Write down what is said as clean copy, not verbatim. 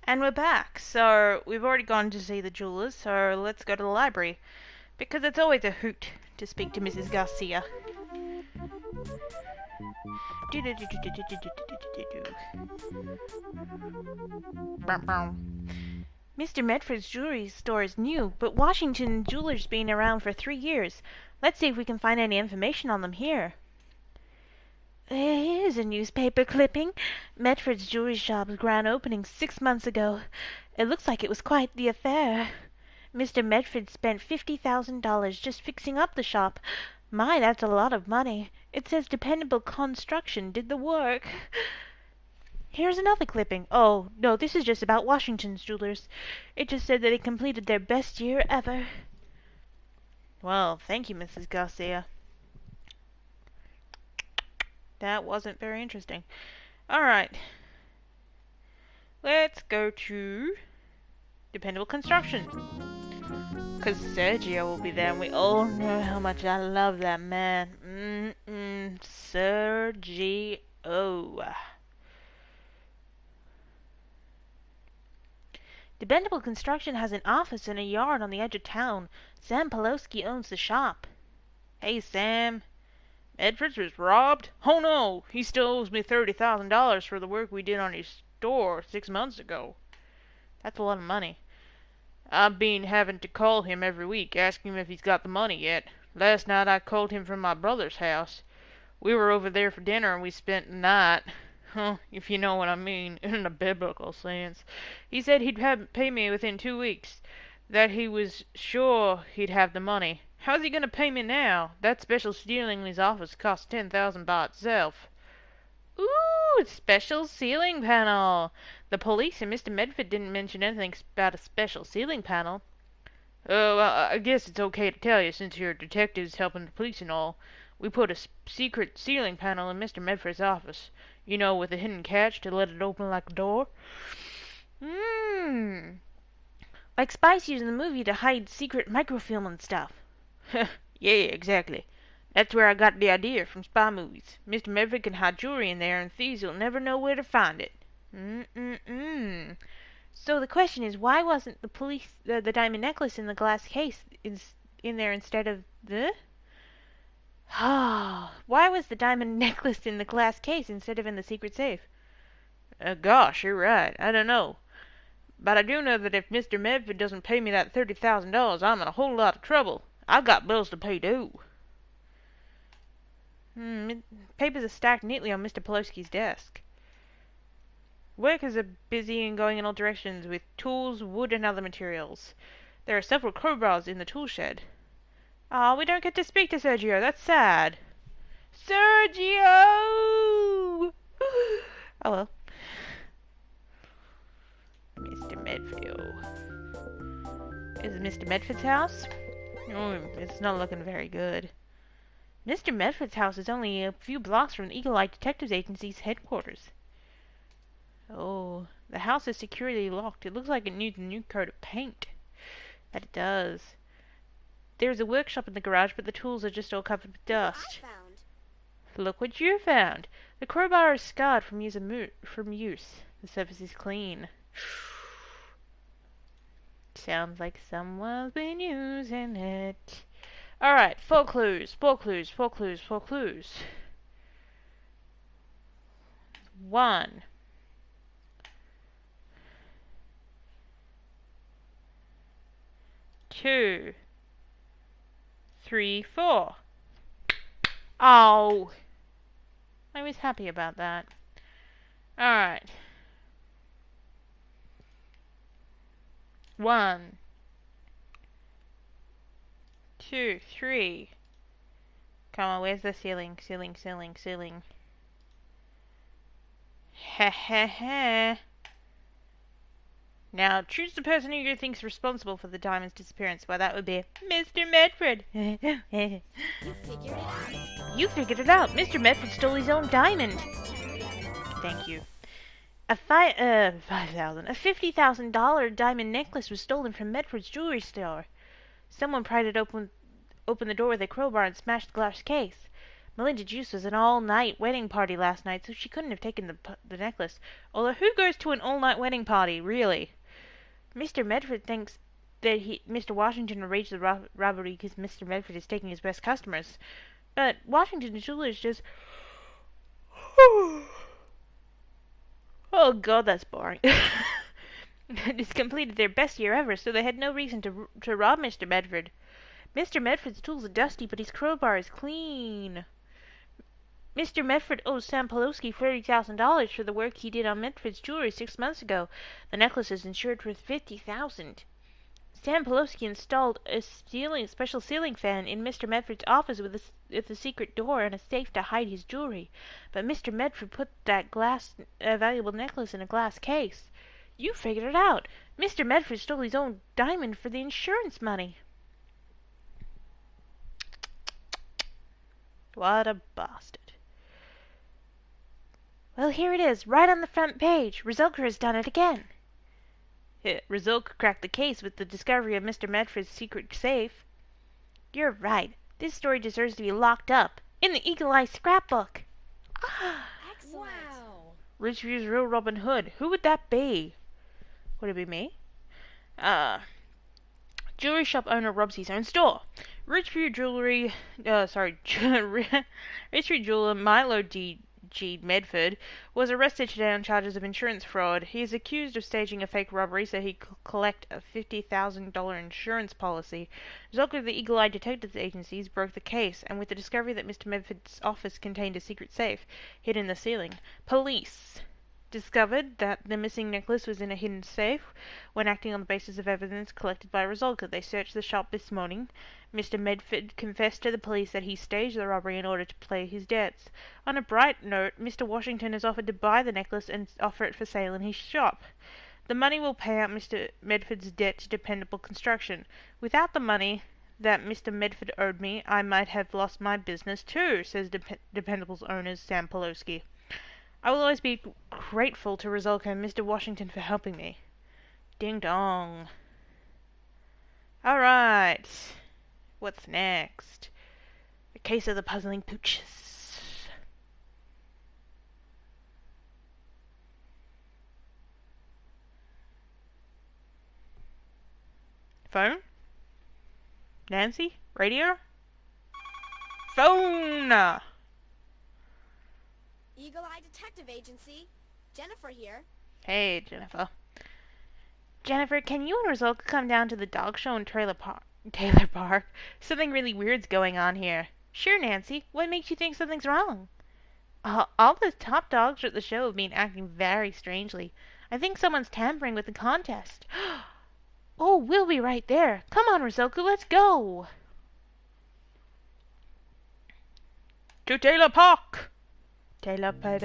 And we're back. So we've already gone to see the jewelers, so let's go to the library. Because it's always a hoot to speak to Mrs. Garcia. Mr. Medford's jewelry store is new, but Washington Jewelers been around for 3 years. Let's see if we can find any information on them here. Here's a newspaper clipping. Medford's jewelry shop's grand opening 6 months ago. It looks like it was quite the affair. Mr. Medford spent $50,000 just fixing up the shop. My, that's a lot of money. It says Dependable Construction did the work. Here's another clipping. Oh, no, this is just about Washington's jewelers. It just said that they completed their best year ever. Well, thank you, Mrs. Garcia. That wasn't very interesting. Alright. Let's go to Dependable Construction. Because Sergio will be there, and we all know how much I love that man. Sergio. Dependable Construction has an office in a yard on the edge of town. Sam Poloski owns the shop. Hey, Sam. Medford's was robbed? Oh no, he still owes me $30,000 for the work we did on his store 6 months ago. That's a lot of money. I've been having to call him every week, asking him if he's got the money yet. Last night I called him from my brother's house. We were over there for dinner and we spent the night. If you know what I mean, in a biblical sense. He said he'd pay me within 2 weeks. That he was sure he'd have the money. How's he gonna pay me now? That special ceiling in his office costs $10,000 by itself. Ooh, special ceiling panel. The police and Mr. Medford didn't mention anything about a special ceiling panel. Oh, well, I guess it's okay to tell you since you're detectives helping the police and all. We put a secret ceiling panel in Mr. Medford's office. You know, with a hidden catch to let it open like a door. Like spies use in the movie to hide secret microfilm and stuff. Yeah, exactly. That's where I got the idea from spy movies. Mr. Medford can hide jewelry in there and thieves will never know where to find it. So the question is, why wasn't the diamond necklace in the glass case in there instead of the... Why was the diamond necklace in the glass case instead of in the secret safe? Gosh, you're right. I don't know. But I do know that if Mr. Medford doesn't pay me that $30,000, I'm in a whole lot of trouble. I've got bills to pay too. Papers are stacked neatly on Mr. Poloski's desk. Workers are busy and going in all directions with tools, wood, and other materials. There are several crowbars in the tool shed. Aw, we don't get to speak to Sergio. That's sad. Sergio! Oh well. Mr. Medfield. Is it Mr. Medford's house? Oh, it's not looking very good. Mr. Medford's house is only a few blocks from the Eagle Eye Detectives Agency's headquarters. Oh, the house is securely locked. It looks like it needs a new coat of paint. But it does. There's a workshop in the garage, but the tools are just all covered with dust. Look what you found. The crowbar is scarred from use. The surface is clean. Sounds like someone's been using it. Alright, 4 clues. 1. 2. 3, 4. Oh! I was happy about that. Alright. 1, 2, 3. Come on, where's the ceiling? Ceiling. Heh heh heh. Now, choose the person who you think's responsible for the diamond's disappearance. Well, that would be Mr. Medford. You figured it out. Mr. Medford stole his own diamond. Thank you. A $50,000 diamond necklace was stolen from Medford's jewelry store. Someone pried it open the door with a crowbar and smashed the glass case. Melinda Juice was an all-night wedding party last night, so she couldn't have taken the necklace. Although who goes to an all-night wedding party, really? Mr. Medford thinks that Mr. Washington arranged the robbery because Mr. Medford is taking his best customers. But Washington Jewelers just... Oh god, that's boring. It's completed their best year ever, so they had no reason to rob Mr. Medford. Mr. Medford's tools are dusty, but his crowbar is clean. Mr. Medford owes Sam Poloski $30,000 for the work he did on Medford's jewelry 6 months ago. The necklace is insured for $50,000. Sam Poloski installed a special ceiling fan in Mr. Medford's office with a secret door and a safe to hide his jewelry. But Mr. Medford put that valuable necklace in a glass case. You figured it out. Mr. Medford stole his own diamond for the insurance money. What a bastard. Well, here it is, right on the front page. Resulka has done it again. Resulka cracked the case with the discovery of Mr. Medford's secret safe. You're right. This story deserves to be locked up. In the Eagle Eye scrapbook. Excellent. Wow. Richview's real Robin Hood. Who would that be? Would it be me? Jewelry shop owner robs his own store. Richview jeweler Milo G. Medford was arrested today on charges of insurance fraud. He is accused of staging a fake robbery so he could collect a $50,000 insurance policy. Results of the Eagle Eye Detectives Agencies broke the case, and with the discovery that Mr. Medford's office contained a secret safe hidden in the ceiling, police discovered that the missing necklace was in a hidden safe. When acting on the basis of evidence collected by Resulka, they searched the shop this morning. Mr. Medford confessed to the police that he staged the robbery in order to pay his debts. On a bright note, Mr. Washington has offered to buy the necklace and offer it for sale in his shop. The money will pay out Mr. Medford's debt to Dependable Construction. Without the money that Mr. Medford owed me, I might have lost my business too, says Dependable's owner Sam Poloski. I will always be grateful to Resulka and Mr. Washington for helping me. Ding dong. Alright. What's next? The case of the puzzling pooches. Phone? Nancy? Radio? Phone! Eagle Eye Detective Agency. Jennifer here. Hey, Jennifer. Jennifer, can you and Resulka come down to the dog show in Taylor Park? Something really weird's going on here. Sure, Nancy. What makes you think something's wrong? All the top dogs at the show have been acting very strangely. I think someone's tampering with the contest. Oh, we'll be right there. Come on, Resulka, let's go. To Taylor Park. Taylor Park.